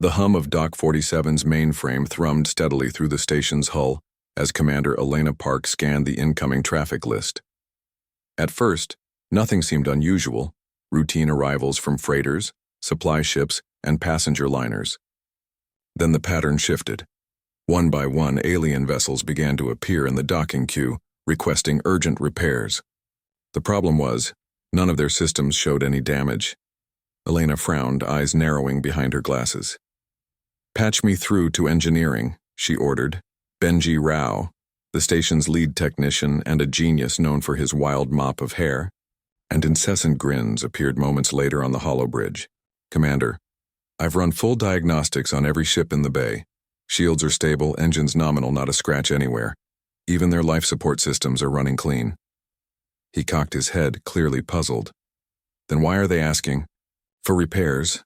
The hum of Dock 47's mainframe thrummed steadily through the station's hull as Commander Elena Park scanned the incoming traffic list. At first, nothing seemed unusual: routine arrivals from freighters, supply ships, and passenger liners. Then the pattern shifted. One by one, alien vessels began to appear in the docking queue, requesting urgent repairs. The problem was, none of their systems showed any damage. Elena frowned, eyes narrowing behind her glasses. "Patch me through to engineering," she ordered. Benji Rao, the station's lead technician and a genius known for his wild mop of hair, and incessant grins, appeared moments later on the hollow bridge. "Commander, I've run full diagnostics on every ship in the bay. Shields are stable, engines nominal, not a scratch anywhere. Even their life support systems are running clean." He cocked his head, clearly puzzled. "Then why are they asking?" "For repairs,"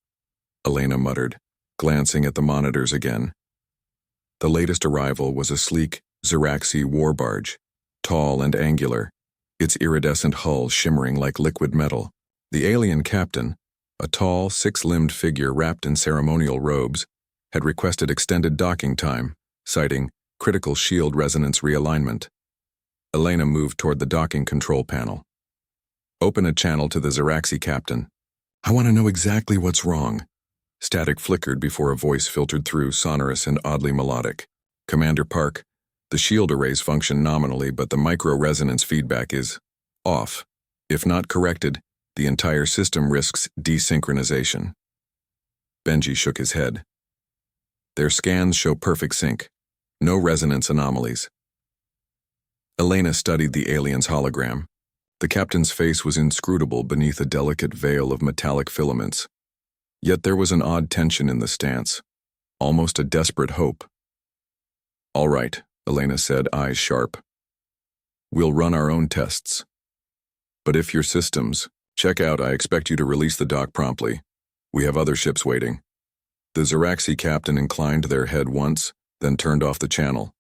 Elena muttered, glancing at the monitors again. The latest arrival was a sleek Ziraxi war barge, tall and angular, its iridescent hull shimmering like liquid metal. The alien captain, a tall, six-limbed figure wrapped in ceremonial robes, had requested extended docking time, citing critical shield resonance realignment. Elena moved toward the docking control panel. "Open a channel to the Ziraxi captain. I want to know exactly what's wrong." Static flickered before a voice filtered through, sonorous and oddly melodic. "Commander Park, the shield arrays function nominally, but the micro-resonance feedback is off. If not corrected, the entire system risks desynchronization." Benji shook his head. "Their scans show perfect sync. No resonance anomalies." Elena studied the alien's hologram. The captain's face was inscrutable beneath a delicate veil of metallic filaments. Yet there was an odd tension in the stance, almost a desperate hope. "All right," Elena said, eyes sharp. "We'll run our own tests. But if your systems check out, I expect you to release the dock promptly. We have other ships waiting." The Ziraxi captain inclined their head once, then turned off the channel.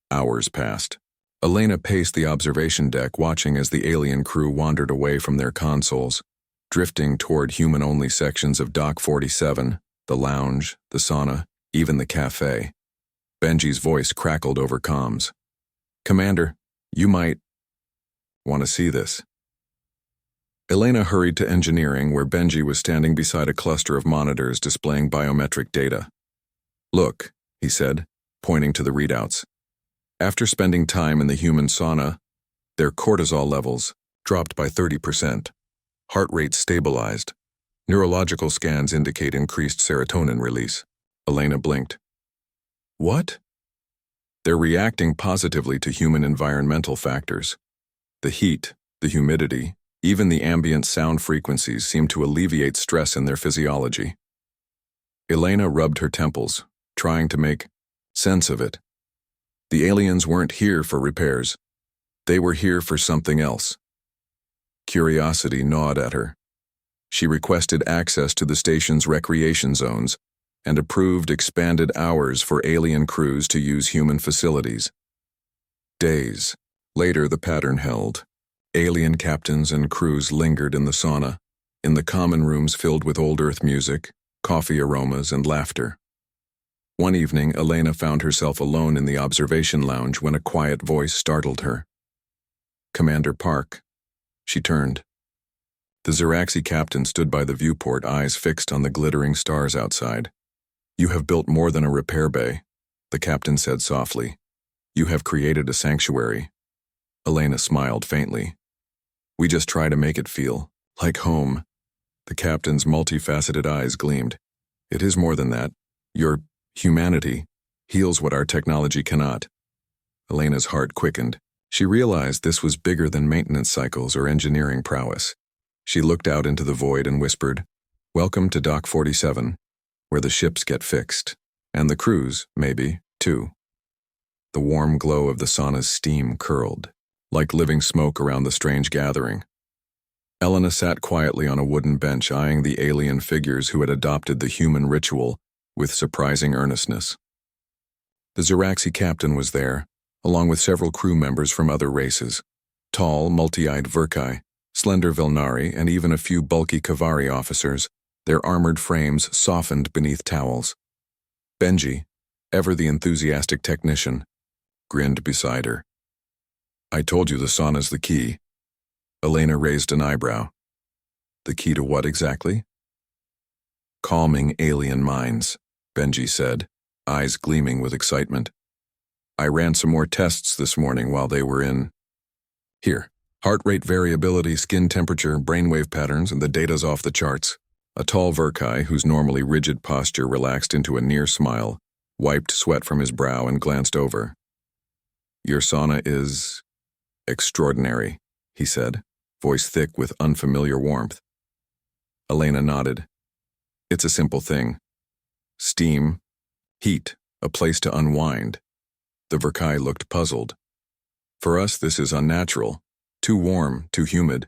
Hours passed. Elena paced the observation deck, watching as the alien crew wandered away from their consoles, drifting toward human-only sections of Dock 47, the lounge, the sauna, even the cafe. Benji's voice crackled over comms. "Commander, you might want to see this." Elena hurried to engineering, where Benji was standing beside a cluster of monitors displaying biometric data. "Look," he said, pointing to the readouts. After spending time in the human sauna, their cortisol levels dropped by 30%. Heart rate stabilized. Neurological scans indicate increased serotonin release. Elena blinked. "What?" "They're reacting positively to human environmental factors. The heat, the humidity, even the ambient sound frequencies seem to alleviate stress in their physiology." Elena rubbed her temples, trying to make sense of it. The aliens weren't here for repairs. They were here for something else. Curiosity gnawed at her. She requested access to the station's recreation zones and approved expanded hours for alien crews to use human facilities. Days later, the pattern held. Alien captains and crews lingered in the sauna, in the common rooms filled with old Earth music, coffee aromas, and laughter. One evening, Elena found herself alone in the observation lounge when a quiet voice startled her. "Commander Park." She turned. The Ziraxi captain stood by the viewport, eyes fixed on the glittering stars outside. "You have built more than a repair bay," the captain said softly. "You have created a sanctuary." Elena smiled faintly. "We just try to make it feel like home." The captain's multifaceted eyes gleamed. "It is more than that. Your humanity heals what our technology cannot." Elena's heart quickened. She realized this was bigger than maintenance cycles or engineering prowess. She looked out into the void and whispered, "Welcome to Dock 47, where the ships get fixed. And the crews, maybe, too." The warm glow of the sauna's steam curled, like living smoke around the strange gathering. Elena sat quietly on a wooden bench, eyeing the alien figures who had adopted the human ritual with surprising earnestness. The Ziraxi captain was there, along with several crew members from other races, tall, multi-eyed Verkai, slender Vilnari, and even a few bulky Kavari officers, their armored frames softened beneath towels. Benji, ever the enthusiastic technician, grinned beside her. I told you the sauna's the key. Elena raised an eyebrow. The key to what exactly? Calming alien minds, Benji said, eyes gleaming with excitement. I ran some more tests this morning while they were in. Here, heart rate variability, skin temperature, brainwave patterns, and the data's off the charts. A tall Verkai, whose normally rigid posture relaxed into a near smile, wiped sweat from his brow and glanced over. Your sauna is extraordinary, he said, voice thick with unfamiliar warmth. Elena nodded. It's a simple thing. Steam, heat, a place to unwind. The Verkai looked puzzled. For us, this is unnatural. Too warm, too humid.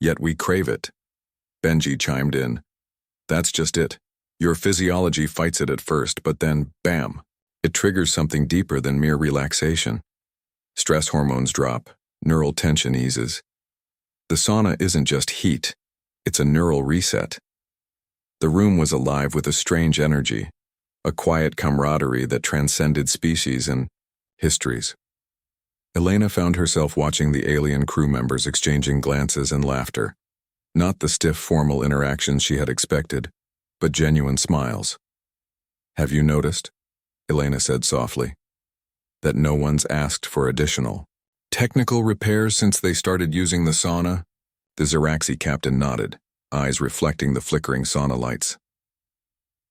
Yet we crave it. Benji chimed in. That's just it. Your physiology fights it at first, but then, bam, it triggers something deeper than mere relaxation. Stress hormones drop, neural tension eases. The sauna isn't just heat, it's a neural reset. The room was alive with a strange energy, a quiet camaraderie that transcended species and histories. Elena found herself watching the alien crew members exchanging glances and laughter. Not the stiff formal interactions she had expected, but genuine smiles. Have you noticed, Elena said softly, that no one's asked for additional technical repairs since they started using the sauna? The Ziraxi captain nodded, eyes reflecting the flickering sauna lights.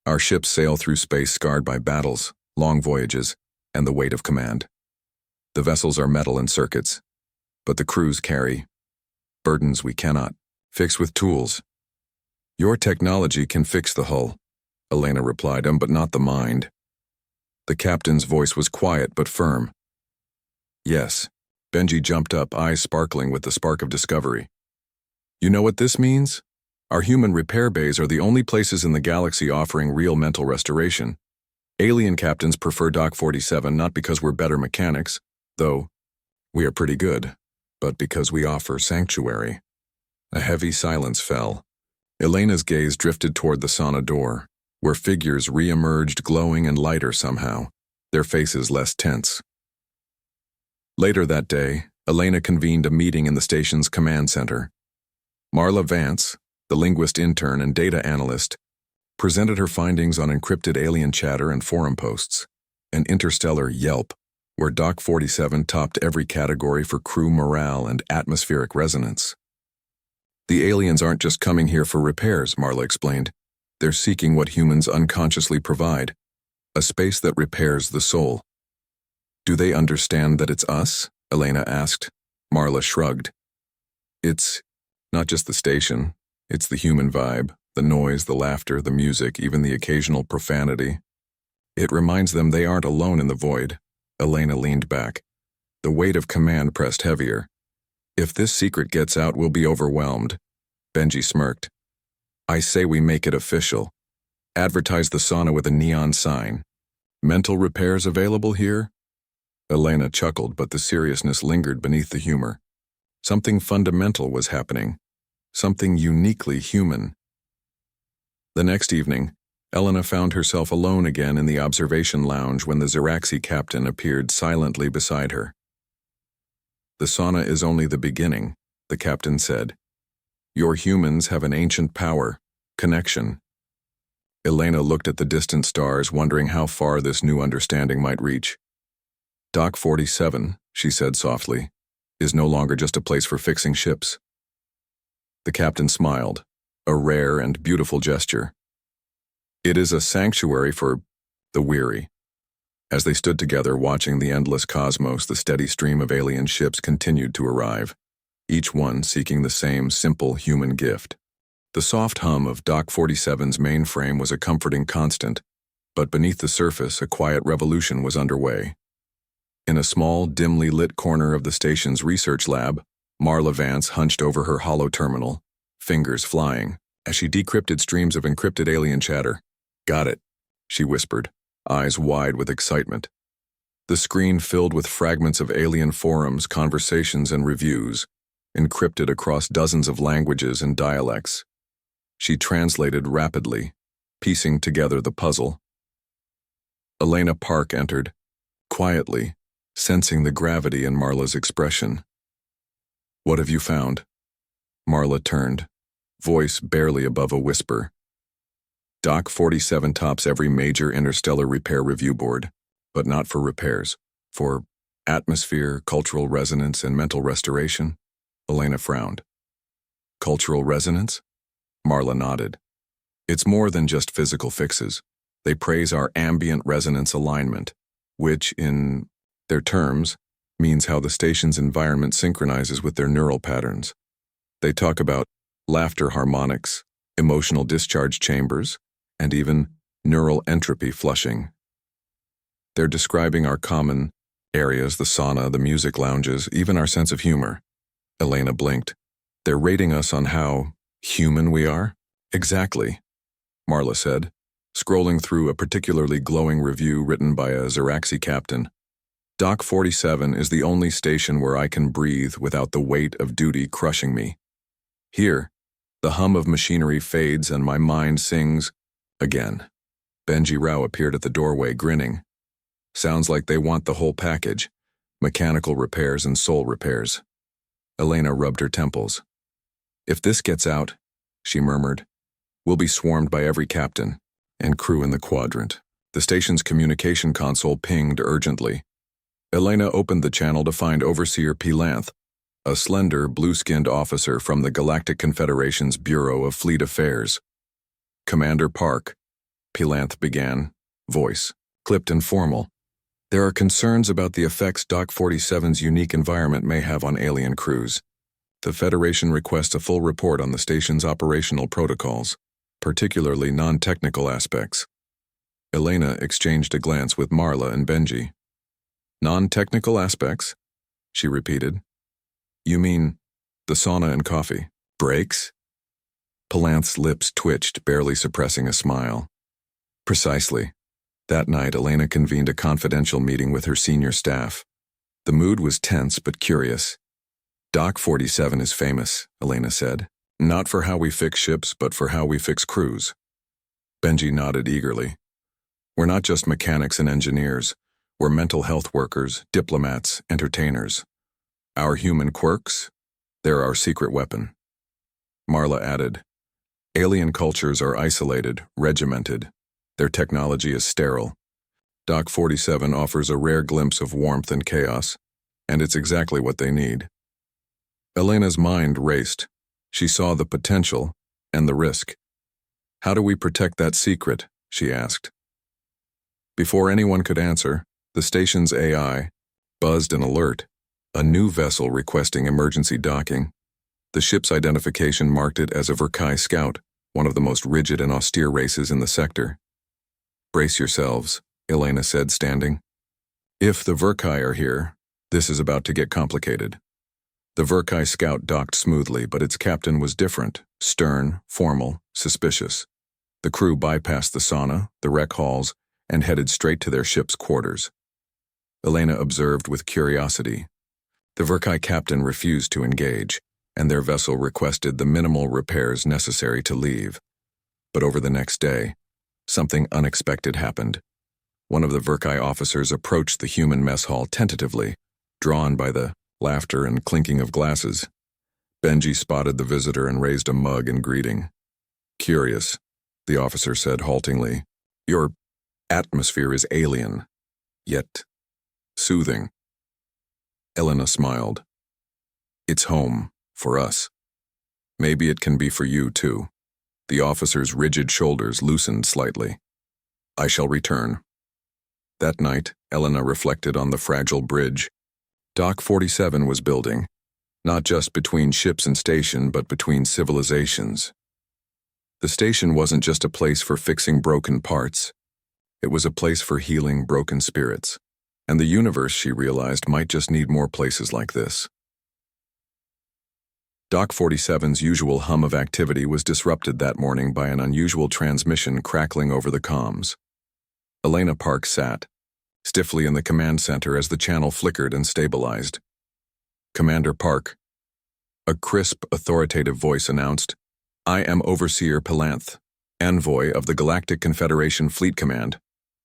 Our ships sail through space scarred by battles, long voyages, and the weight of command. The vessels are metal and circuits, but the crews carry burdens we cannot fix with tools. Your technology can fix the hull, Elena replied, but not the mind. The captain's voice was quiet but firm. Yes, Benji jumped up, eyes sparkling with the spark of discovery. You know what this means? Our human repair bays are the only places in the galaxy offering real mental restoration. Alien captains prefer Dock 47 not because we're better mechanics, though we are pretty good, but because we offer sanctuary. A heavy silence fell. Elena's gaze drifted toward the sauna door, where figures re-emerged glowing and lighter somehow, their faces less tense. Later that day, Elena convened a meeting in the station's command center. Marla Vance, the linguist intern and data analyst, presented her findings on encrypted alien chatter and forum posts, an interstellar Yelp, where Dock 47 topped every category for crew morale and atmospheric resonance. The aliens aren't just coming here for repairs, Marla explained. They're seeking what humans unconsciously provide, a space that repairs the soul. Do they understand that it's us? Elena asked. Marla shrugged. It's not just the station. It's the human vibe, the noise, the laughter, the music, even the occasional profanity. It reminds them they aren't alone in the void. Elena leaned back. The weight of command pressed heavier. If this secret gets out, we'll be overwhelmed. Benji smirked. I say we make it official. Advertise the sauna with a neon sign. Mental repairs available here? Elena chuckled, but the seriousness lingered beneath the humor. Something fundamental was happening. Something uniquely human. The next evening, Elena found herself alone again in the observation lounge when the Ziraxi captain appeared silently beside her. The sauna is only the beginning, the captain said. Your humans have an ancient power, connection. Elena looked at the distant stars, wondering how far this new understanding might reach. Dock 47, she said softly, is no longer just a place for fixing ships. The captain smiled, a rare and beautiful gesture. It is a sanctuary for the weary. As they stood together watching the endless cosmos, the steady stream of alien ships continued to arrive, each one seeking the same simple human gift. The soft hum of Dock 47's mainframe was a comforting constant, but beneath the surface a quiet revolution was underway. In a small, dimly lit corner of the station's research lab, Marla Vance hunched over her hollow terminal, fingers flying, as she decrypted streams of encrypted alien chatter. Got it, she whispered, eyes wide with excitement. The screen filled with fragments of alien forums, conversations, and reviews, encrypted across dozens of languages and dialects. She translated rapidly, piecing together the puzzle. Elena Park entered, quietly, sensing the gravity in Marla's expression. "What have you found?" Marla turned, voice barely above a whisper. Doc 47 tops every major interstellar repair review board, but not for repairs, for atmosphere, cultural resonance, and mental restoration. Elena frowned. Cultural resonance? Marla nodded. It's more than just physical fixes. They praise our ambient resonance alignment, which, in their terms, means how the station's environment synchronizes with their neural patterns. They talk about laughter harmonics, emotional discharge chambers, and even neural entropy flushing. They're describing our common areas, the sauna, the music lounges, even our sense of humor. Elena blinked. They're rating us on how human we are? Exactly, Marla said, scrolling through a particularly glowing review written by a Xeraxi captain. Doc 47 is the only station where I can breathe without the weight of duty crushing me. Here, the hum of machinery fades and my mind sings again. Benji Rao appeared at the doorway, grinning. Sounds like they want the whole package, mechanical repairs and soul repairs. Elena rubbed her temples. If this gets out, she murmured, we'll be swarmed by every captain and crew in the quadrant. The station's communication console pinged urgently. Elena opened the channel to find Overseer Pilanth, a slender, blue-skinned officer from the Galactic Confederation's Bureau of Fleet Affairs. Commander Park, Pilanth began, voice clipped and formal. There are concerns about the effects Doc 47's unique environment may have on alien crews. The Federation requests a full report on the station's operational protocols, particularly non-technical aspects. Elena exchanged a glance with Marla and Benji. Non-technical aspects? She repeated. You mean the sauna and coffee? Breaks? Pilanth's lips twitched, barely suppressing a smile. Precisely. That night, Elena convened a confidential meeting with her senior staff. The mood was tense but curious. Doc 47 is famous, Elena said. Not for how we fix ships, but for how we fix crews. Benji nodded eagerly. We're not just mechanics and engineers. We're mental health workers, diplomats, entertainers. Our human quirks? They're our secret weapon. Marla added, alien cultures are isolated, regimented. Their technology is sterile. Doc 47 offers a rare glimpse of warmth and chaos, and it's exactly what they need. Elena's mind raced. She saw the potential and the risk. How do we protect that secret? She asked. Before anyone could answer, the station's AI buzzed an alert, a new vessel requesting emergency docking. The ship's identification marked it as a Verkai scout, one of the most rigid and austere races in the sector. Brace yourselves, Elena said, standing. If the Verkai are here, this is about to get complicated. The Verkai scout docked smoothly, but its captain was different, stern, formal, suspicious. The crew bypassed the sauna, the rec halls, and headed straight to their ship's quarters. Elena observed with curiosity. The Verkai captain refused to engage, and their vessel requested the minimal repairs necessary to leave. But over the next day, something unexpected happened. One of the Verkai officers approached the human mess hall tentatively, drawn by the laughter and clinking of glasses. Benji spotted the visitor and raised a mug in greeting. Curious, the officer said haltingly. Your atmosphere is alien, yet soothing. Elena smiled. It's home, for us. Maybe it can be for you, too. The officer's rigid shoulders loosened slightly. I shall return. That night, Elena reflected on the fragile bridge Doc 47 was building, not just between ships and station, but between civilizations. The station wasn't just a place for fixing broken parts. It was a place for healing broken spirits. And the universe, she realized, might just need more places like this. Doc 47's usual hum of activity was disrupted that morning by an unusual transmission crackling over the comms. Elena Park sat, stiffly in the command center as the channel flickered and stabilized. Commander Park. A crisp, authoritative voice announced, I am Overseer Pilanth, envoy of the Galactic Confederation Fleet Command.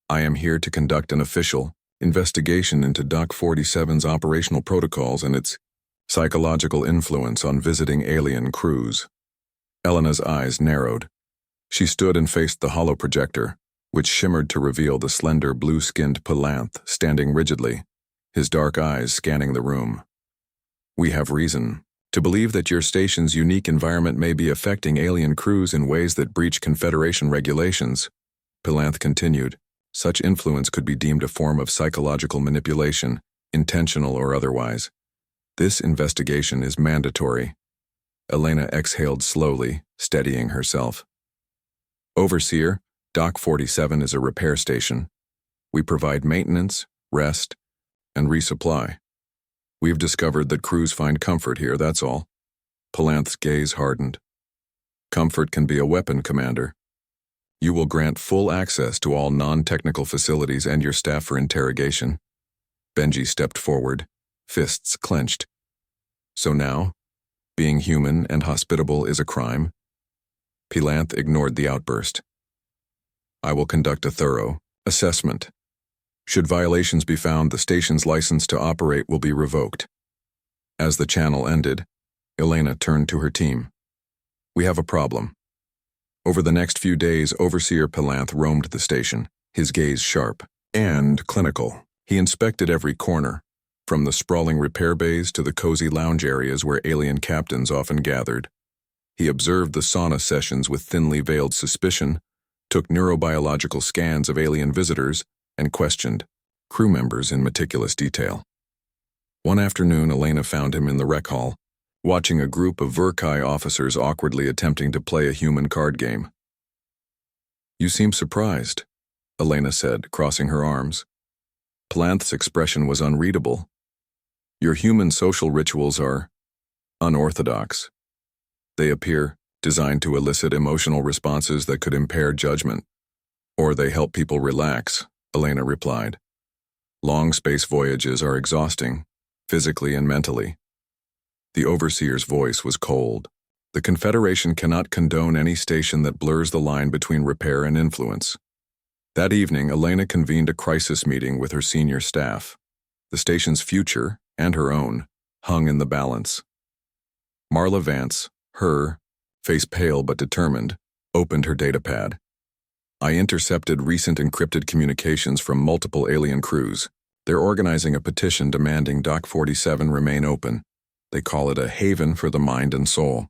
I am here to conduct an official investigation into Doc 47's operational protocols and its psychological influence on visiting alien crews. Elena's eyes narrowed. She stood and faced the hollow projector, which shimmered to reveal the slender blue-skinned Palanth standing rigidly, his dark eyes scanning the room. We have reason to believe that your station's unique environment may be affecting alien crews in ways that breach Confederation regulations, Palanth continued. Such influence could be deemed a form of psychological manipulation, intentional or otherwise. This investigation is mandatory. Elena exhaled slowly, steadying herself. Overseer, Doc 47 is a repair station. We provide maintenance, rest, and resupply. We've discovered that crews find comfort here, that's all. Palanth's gaze hardened. Comfort can be a weapon, Commander. You will grant full access to all non-technical facilities and your staff for interrogation. Benji stepped forward, fists clenched. So now, being human and hospitable is a crime? Palanth ignored the outburst. I will conduct a thorough assessment. Should violations be found, the station's license to operate will be revoked. As the channel ended, Elena turned to her team. We have a problem. Over the next few days, Overseer Palanth roamed the station, his gaze sharp and clinical. He inspected every corner, from the sprawling repair bays to the cozy lounge areas where alien captains often gathered. He observed the sauna sessions with thinly veiled suspicion, took neurobiological scans of alien visitors, and questioned crew members in meticulous detail. One afternoon, Elena found him in the rec hall, watching a group of Verkai officers awkwardly attempting to play a human card game. You seem surprised, Elena said, crossing her arms. Palanth's expression was unreadable. Your human social rituals are unorthodox. They appear designed to elicit emotional responses that could impair judgment. Or they help people relax, Elena replied. Long space voyages are exhausting, physically and mentally. The Overseer's voice was cold. The Confederation cannot condone any station that blurs the line between repair and influence. That evening, Elena convened a crisis meeting with her senior staff. The station's future, and her own, hung in the balance. Marla Vance, her, face pale but determined, opened her datapad. I intercepted recent encrypted communications from multiple alien crews. They're organizing a petition demanding Doc 47 remain open. They call it a haven for the mind and soul.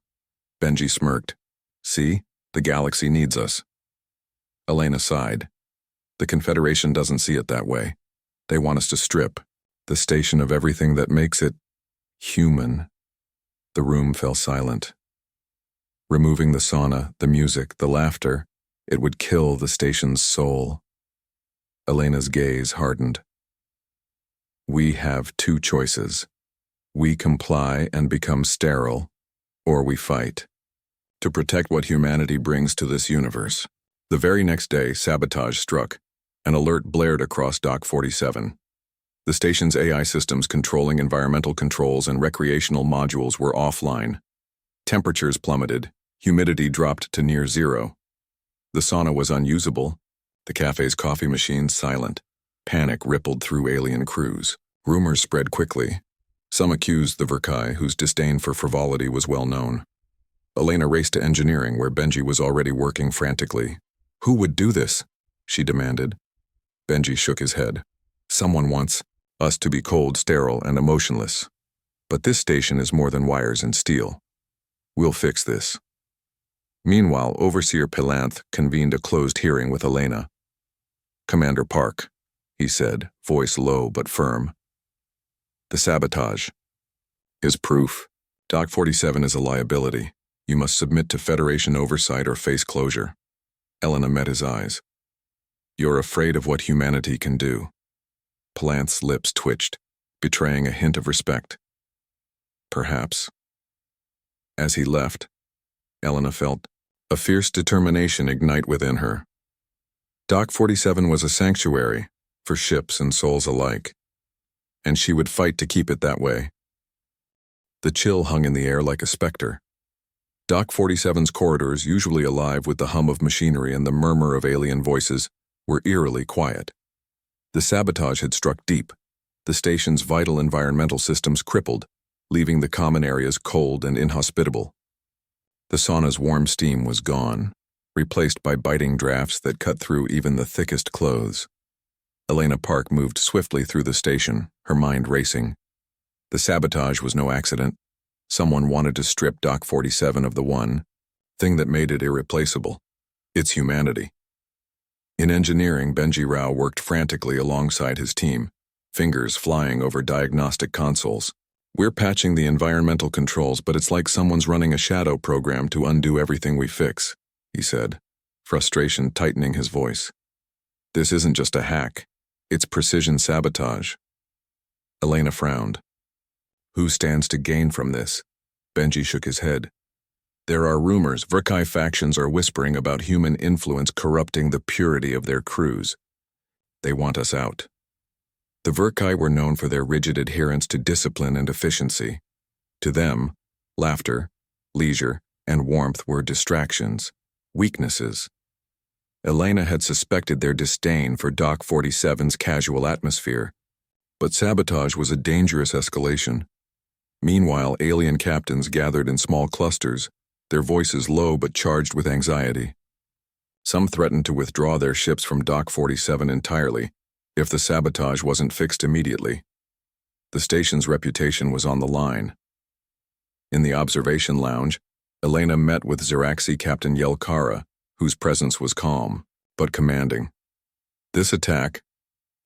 Benji smirked. See, the galaxy needs us. Elena sighed. The Confederation doesn't see it that way. They want us to strip the station of everything that makes it human. The room fell silent. Removing the sauna, the music, the laughter, it would kill the station's soul. Elena's gaze hardened. We have two choices. We comply and become sterile, or we fight, to protect what humanity brings to this universe. The very next day, sabotage struck. An alert blared across Doc 47. The station's AI systems controlling environmental controls and recreational modules were offline. Temperatures plummeted, humidity dropped to near zero. The sauna was unusable, the cafe's coffee machines silent. Panic rippled through alien crews. Rumors spread quickly. Some accused the Verkai, whose disdain for frivolity was well known. Elena raced to engineering, where Benji was already working frantically. Who would do this? She demanded. Benji shook his head. Someone wants us to be cold, sterile, and emotionless. But this station is more than wires and steel. We'll fix this. Meanwhile, Overseer Palanth convened a closed hearing with Elena. Commander Park, he said, voice low but firm. The sabotage is proof. Doc 47 is a liability. You must submit to Federation oversight or face closure. Elena met his eyes. You're afraid of what humanity can do. Palanth's lips twitched, betraying a hint of respect. Perhaps. As he left, Elena felt a fierce determination ignite within her. Doc 47 was a sanctuary for ships and souls alike, and she would fight to keep it that way. The chill hung in the air like a specter. Doc 47's corridors, usually alive with the hum of machinery and the murmur of alien voices, were eerily quiet. The sabotage had struck deep, the station's vital environmental systems crippled, leaving the common areas cold and inhospitable. The sauna's warm steam was gone, replaced by biting drafts that cut through even the thickest clothes. Elena Park moved swiftly through the station, her mind racing. The sabotage was no accident. Someone wanted to strip Dock 47 of the one thing that made it irreplaceable: its humanity. In engineering, Benji Rao worked frantically alongside his team, fingers flying over diagnostic consoles. "We're patching the environmental controls, but it's like someone's running a shadow program to undo everything we fix," he said, frustration tightening his voice. "This isn't just a hack. It's precision sabotage." Elena frowned. "Who stands to gain from this?" Benji shook his head. "There are rumors Verkai factions are whispering about human influence corrupting the purity of their crews. They want us out." The Verkai were known for their rigid adherence to discipline and efficiency. To them, laughter, leisure, and warmth were distractions, weaknesses. Elena had suspected their disdain for Dock 47's casual atmosphere, but sabotage was a dangerous escalation. Meanwhile, alien captains gathered in small clusters, their voices low but charged with anxiety. Some threatened to withdraw their ships from Dock 47 entirely if the sabotage wasn't fixed immediately. The station's reputation was on the line. In the observation lounge, Elena met with Ziraxi Captain Yelkara, whose presence was calm, but commanding. "This attack,"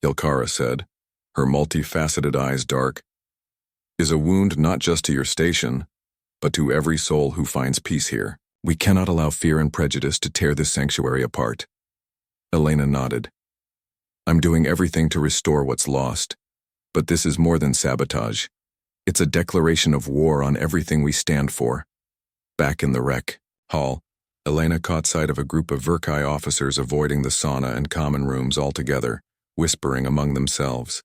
Yelkara said, her multifaceted eyes dark, "is a wound not just to your station, but to every soul who finds peace here. We cannot allow fear and prejudice to tear this sanctuary apart." Elena nodded. "I'm doing everything to restore what's lost, but this is more than sabotage. It's a declaration of war on everything we stand for." Back in the rec hall, Elena caught sight of a group of Verkai officers avoiding the sauna and common rooms altogether, whispering among themselves.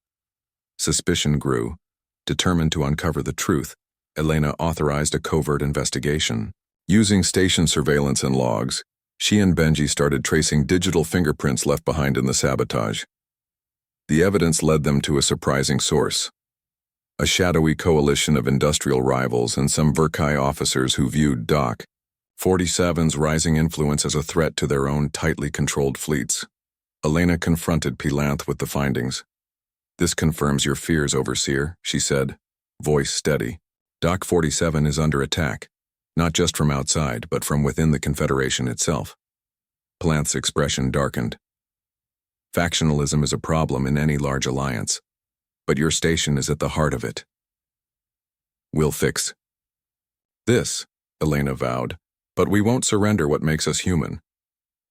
Suspicion grew. Determined to uncover the truth, Elena authorized a covert investigation. Using station surveillance and logs, she and Benji started tracing digital fingerprints left behind in the sabotage. The evidence led them to a surprising source: a shadowy coalition of industrial rivals and some Verkai officers who viewed Dock 47's rising influence as a threat to their own tightly controlled fleets. Elena confronted Pilanth with the findings. "This confirms your fears, Overseer," she said, voice steady. "Dock 47 is under attack, not just from outside, but from within the Confederation itself." Pilanth's expression darkened. "Factionalism is a problem in any large alliance, but your station is at the heart of it. We'll fix this," Elena vowed, "but we won't surrender what makes us human."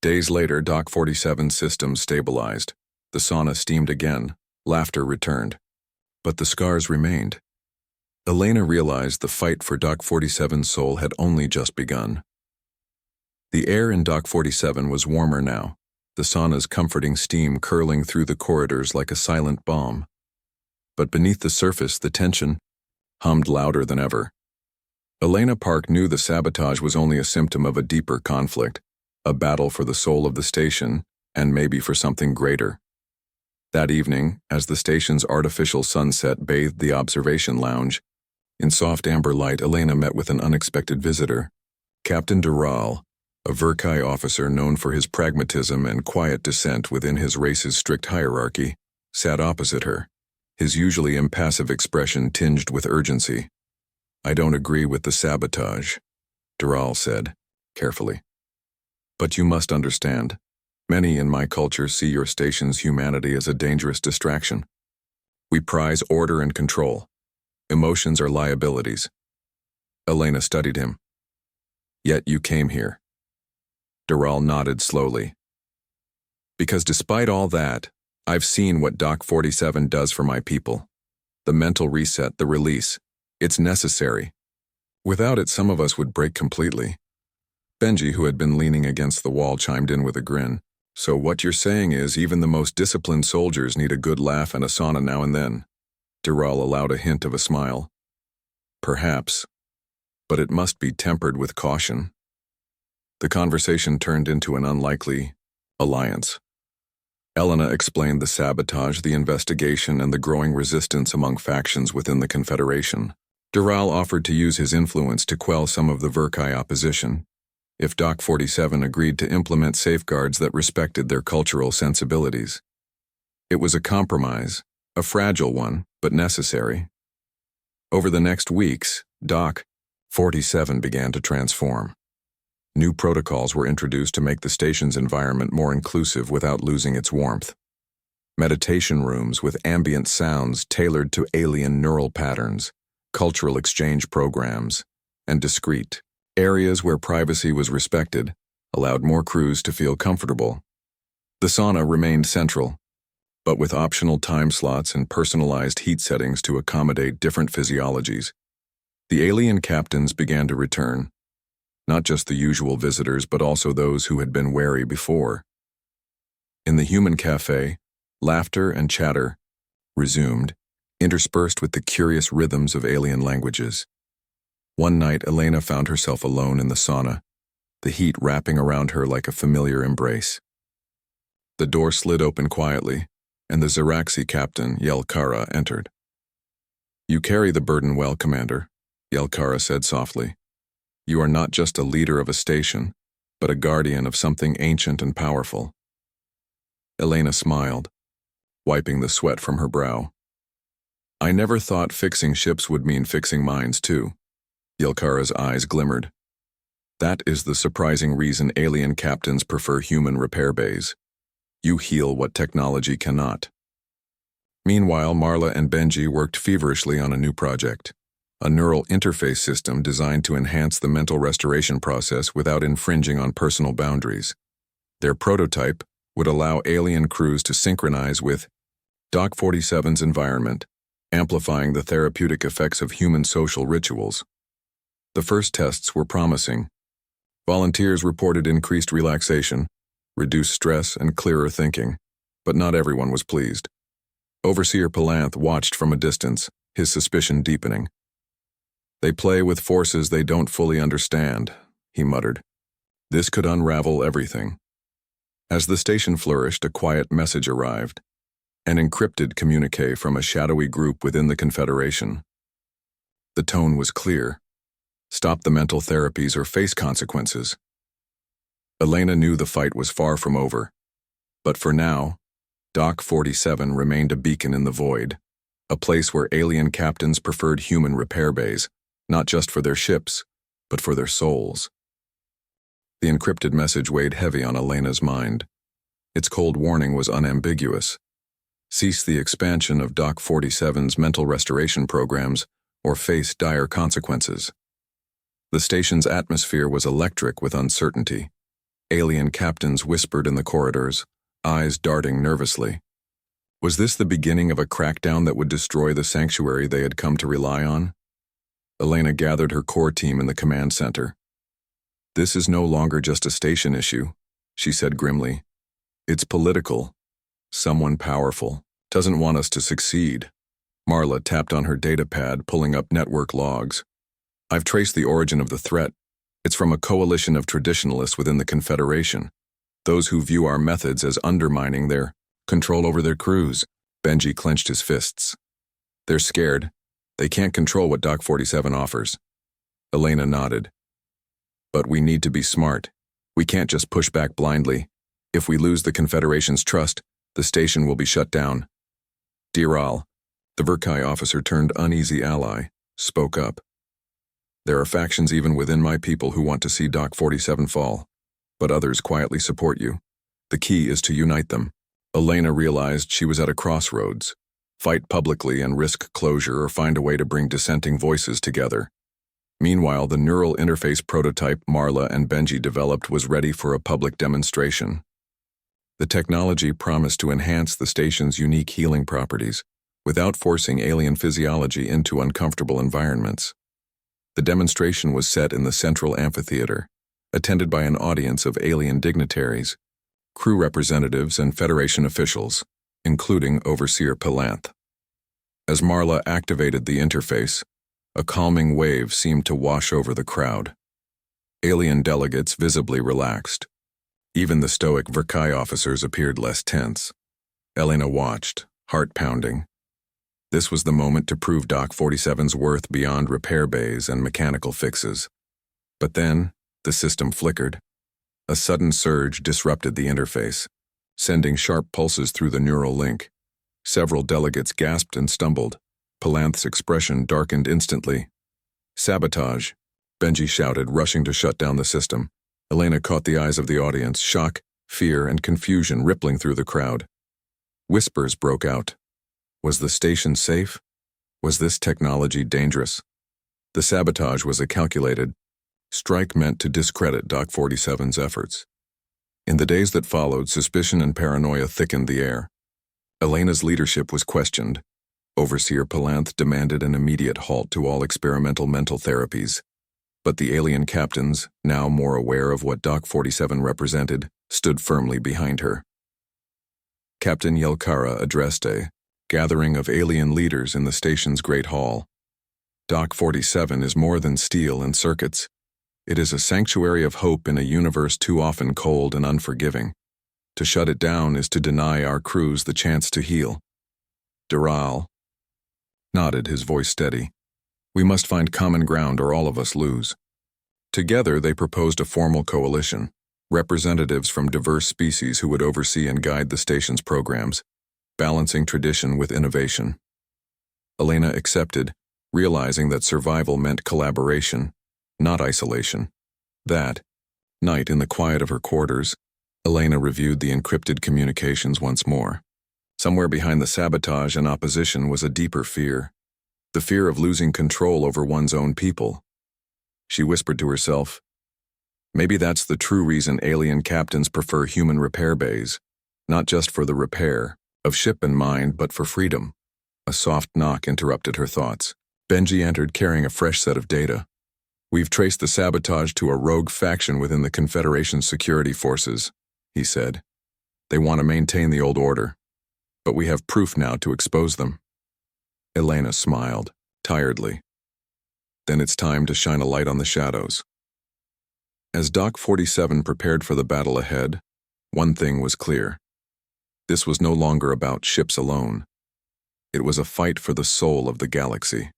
Days later, Dock 47's systems stabilized. The sauna steamed again. Laughter returned. But the scars remained. Elena realized the fight for Dock 47's soul had only just begun. The air in Dock 47 was warmer now, the sauna's comforting steam curling through the corridors like a silent balm. But beneath the surface, the tension hummed louder than ever. Elena Park knew the sabotage was only a symptom of a deeper conflict, a battle for the soul of the station, and maybe for something greater. That evening, as the station's artificial sunset bathed the observation lounge, in soft amber light, Elena met with an unexpected visitor. Captain Dural, a Verkai officer known for his pragmatism and quiet dissent within his race's strict hierarchy, sat opposite her, his usually impassive expression tinged with urgency. "I don't agree with the sabotage," Dural said, carefully. "But you must understand. Many in my culture see your station's humanity as a dangerous distraction. We prize order and control. Emotions are liabilities." Elena studied him. "Yet you came here." Dural nodded slowly. "Because despite all that, I've seen what Dock 47 does for my people. The mental reset, the release. It's necessary. Without it, some of us would break completely." Benji, who had been leaning against the wall, chimed in with a grin. "So what you're saying is even the most disciplined soldiers need a good laugh and a sauna now and then." Dural allowed a hint of a smile. "Perhaps, but it must be tempered with caution." The conversation turned into an unlikely alliance. Elena explained the sabotage, the investigation, and the growing resistance among factions within the Confederation. Dural offered to use his influence to quell some of the Verkai opposition, if Doc 47 agreed to implement safeguards that respected their cultural sensibilities. It was a compromise, a fragile one, but necessary. Over the next weeks, Doc 47 began to transform. New protocols were introduced to make the station's environment more inclusive without losing its warmth. Meditation rooms with ambient sounds tailored to alien neural patterns, cultural exchange programs, and discreet areas where privacy was respected allowed more crews to feel comfortable. The sauna remained central, but with optional time slots and personalized heat settings to accommodate different physiologies. The alien captains began to return, not just the usual visitors but also those who had been wary before. In the human cafe, laughter and chatter resumed, interspersed with the curious rhythms of alien languages. One night, Elena found herself alone in the sauna, the heat wrapping around her like a familiar embrace. The door slid open quietly, and the Zeraxi captain, Yelkara, entered. "You carry the burden well, Commander," Yelkara said softly. "You are not just a leader of a station, but a guardian of something ancient and powerful." Elena smiled, wiping the sweat from her brow. "I never thought fixing ships would mean fixing minds too." Yelkara's eyes glimmered. "That is the surprising reason alien captains prefer human repair bays. You heal what technology cannot." Meanwhile, Marla and Benji worked feverishly on a new project, a neural interface system designed to enhance the mental restoration process without infringing on personal boundaries. Their prototype would allow alien crews to synchronize with Doc 47's environment, amplifying the therapeutic effects of human social rituals. The first tests were promising. Volunteers reported increased relaxation, reduced stress, and clearer thinking, but not everyone was pleased. Overseer Palanth watched from a distance, his suspicion deepening. "They play with forces they don't fully understand," he muttered. "This could unravel everything." As the station flourished, a quiet message arrived, an encrypted communique from a shadowy group within the Confederation. The tone was clear. Stop the mental therapies or face consequences. Elena knew the fight was far from over. But for now, Doc 47 remained a beacon in the void, a place where alien captains preferred human repair bays, not just for their ships, but for their souls. The encrypted message weighed heavy on Elena's mind. Its cold warning was unambiguous. Cease the expansion of Doc 47's mental restoration programs or face dire consequences. The station's atmosphere was electric with uncertainty. Alien captains whispered in the corridors, eyes darting nervously. Was this the beginning of a crackdown that would destroy the sanctuary they had come to rely on? Elena gathered her core team in the command center. "This is no longer just a station issue," she said grimly. "It's political. Someone powerful doesn't want us to succeed." Marla tapped on her datapad, pulling up network logs. "I've traced the origin of the threat. It's from a coalition of traditionalists within the Confederation, those who view our methods as undermining their control over their crews." Benji clenched his fists. "They're scared. They can't control what Doc 47 offers." Elena nodded. "But we need to be smart. We can't just push back blindly. If we lose the Confederation's trust, the station will be shut down." Diral, the Verkai officer turned uneasy ally, spoke up. "There are factions even within my people who want to see Doc 47 fall, but others quietly support you. The key is to unite them." Elena realized she was at a crossroads. Fight publicly and risk closure, or find a way to bring dissenting voices together. Meanwhile, the neural interface prototype Marla and Benji developed was ready for a public demonstration. The technology promised to enhance the station's unique healing properties without forcing alien physiology into uncomfortable environments. The demonstration was set in the central amphitheater, attended by an audience of alien dignitaries, crew representatives, and Federation officials, including Overseer Palanth. As Marla activated the interface, a calming wave seemed to wash over the crowd. Alien delegates visibly relaxed. Even the stoic Verkai officers appeared less tense. Elena watched, heart pounding. This was the moment to prove Doc 47's worth beyond repair bays and mechanical fixes. But then, the system flickered. A sudden surge disrupted the interface, sending sharp pulses through the neural link. Several delegates gasped and stumbled. Palanth's expression darkened instantly. "Sabotage," Benji shouted, rushing to shut down the system. Elena caught the eyes of the audience, shock, fear, and confusion rippling through the crowd. Whispers broke out. Was the station safe? Was this technology dangerous? The sabotage was a calculated strike meant to discredit Doc 47's efforts. In the days that followed, suspicion and paranoia thickened the air. Elena's leadership was questioned. Overseer Palanth demanded an immediate halt to all experimental mental therapies. But the alien captains, now more aware of what Doc 47 represented, stood firmly behind her. Captain Yelkara addressed a gathering of alien leaders in the station's Great Hall. Doc 47 is more than steel and circuits. It is a sanctuary of hope in a universe too often cold and unforgiving. To shut it down is to deny our crews the chance to heal. Dural nodded, his voice steady. We must find common ground or all of us lose. Together they proposed a formal coalition, representatives from diverse species who would oversee and guide the station's programs, balancing tradition with innovation. Elena accepted, realizing that survival meant collaboration, not isolation. That night, in the quiet of her quarters, Elena reviewed the encrypted communications once more. Somewhere behind the sabotage and opposition was a deeper fear. The fear of losing control over one's own people. She whispered to herself, maybe that's the true reason alien captains prefer human repair bays, not just for the repair of ship and mind, but for freedom. A soft knock interrupted her thoughts. Benji entered carrying a fresh set of data. We've traced the sabotage to a rogue faction within the Confederation's security forces, he said. They want to maintain the old order, but we have proof now to expose them. Elena smiled, tiredly. Then it's time to shine a light on the shadows. As Doc 47 prepared for the battle ahead, one thing was clear. This was no longer about ships alone. It was a fight for the soul of the galaxy.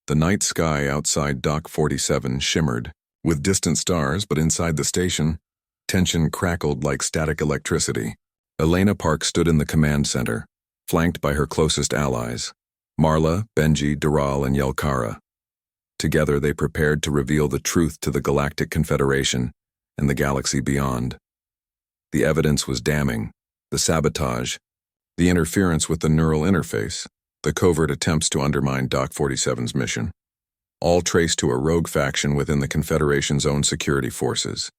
The night sky outside Doc 47 shimmered, with distant stars, but inside the station, tension crackled like static electricity. Elena Park stood in the command center, flanked by her closest allies, Marla, Benji, Dural, and Yelkara. Together they prepared to reveal the truth to the Galactic Confederation and the galaxy beyond. The evidence was damning. The sabotage, the interference with the neural interface, the covert attempts to undermine Doc 47's mission, all traced to a rogue faction within the Confederation's own security forces.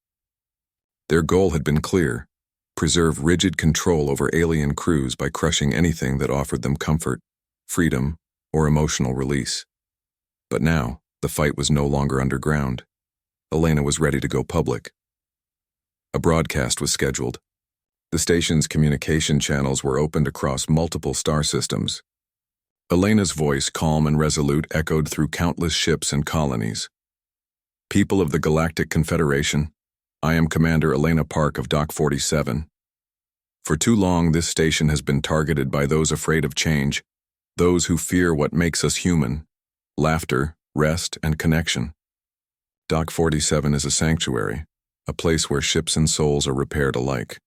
Their goal had been clear: preserve rigid control over alien crews by crushing anything that offered them comfort, freedom, or emotional release. But now, the fight was no longer underground. Elena was ready to go public. A broadcast was scheduled. The station's communication channels were opened across multiple star systems. Elena's voice, calm and resolute, echoed through countless ships and colonies. People of the Galactic Confederation, I am Commander Elena Park of Doc 47. For too long, this station has been targeted by those afraid of change, those who fear what makes us human: laughter, rest, and connection. Doc 47 is a sanctuary, a place where ships and souls are repaired alike.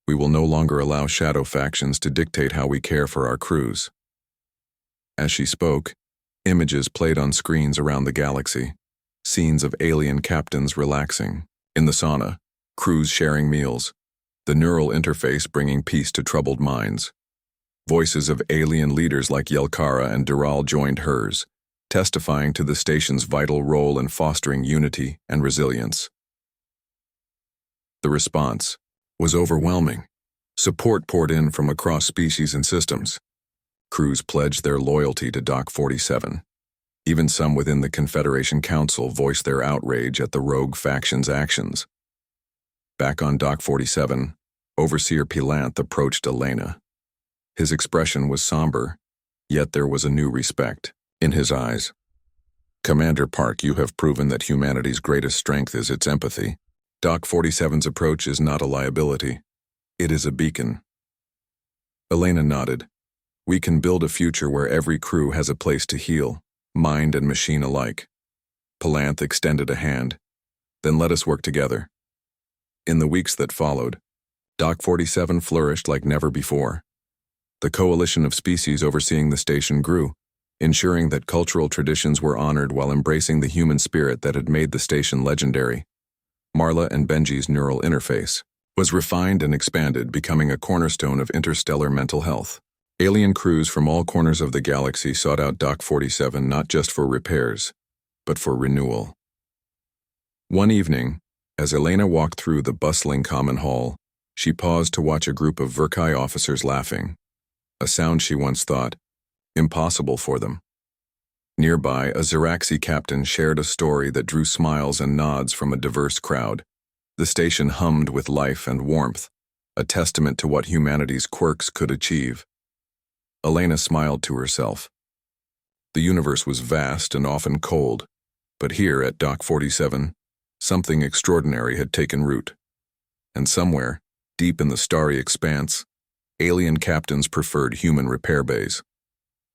We will no longer allow shadow factions to dictate how we care for our crews. As she spoke, images played on screens around the galaxy, scenes of alien captains relaxing in the sauna, crews sharing meals, the neural interface bringing peace to troubled minds. Voices of alien leaders like Yelkara and Dural joined hers, testifying to the station's vital role in fostering unity and resilience. The response was overwhelming. Support poured in from across species and systems. Crews pledged their loyalty to Doc 47. Even some within the Confederation Council voiced their outrage at the rogue faction's actions. Back on Doc 47, Overseer Palanth approached Elena. His expression was somber, yet there was a new respect in his eyes. Commander Park, you have proven that humanity's greatest strength is its empathy. Doc 47's approach is not a liability. It is a beacon. Elena nodded. We can build a future where every crew has a place to heal, mind and machine alike. Palanth extended a hand. Then let us work together. In the weeks that followed, Dock 47 flourished like never before. The coalition of species overseeing the station grew, ensuring that cultural traditions were honored while embracing the human spirit that had made the station legendary. Marla and Benji's neural interface was refined and expanded, becoming a cornerstone of interstellar mental health. Alien crews from all corners of the galaxy sought out Dock 47 not just for repairs, but for renewal. One evening, as Elena walked through the bustling common hall, she paused to watch a group of Verkai officers laughing, a sound she once thought impossible for them. Nearby, a Zeraxi captain shared a story that drew smiles and nods from a diverse crowd. The station hummed with life and warmth, a testament to what humanity's quirks could achieve. Elena smiled to herself. The universe was vast and often cold, but here at Dock 47, something extraordinary had taken root. And somewhere, deep in the starry expanse, alien captains preferred human repair bays,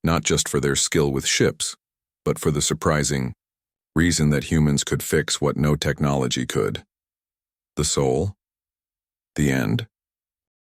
not just for their skill with ships, but for the surprising reason that humans could fix what no technology could. The soul? The end?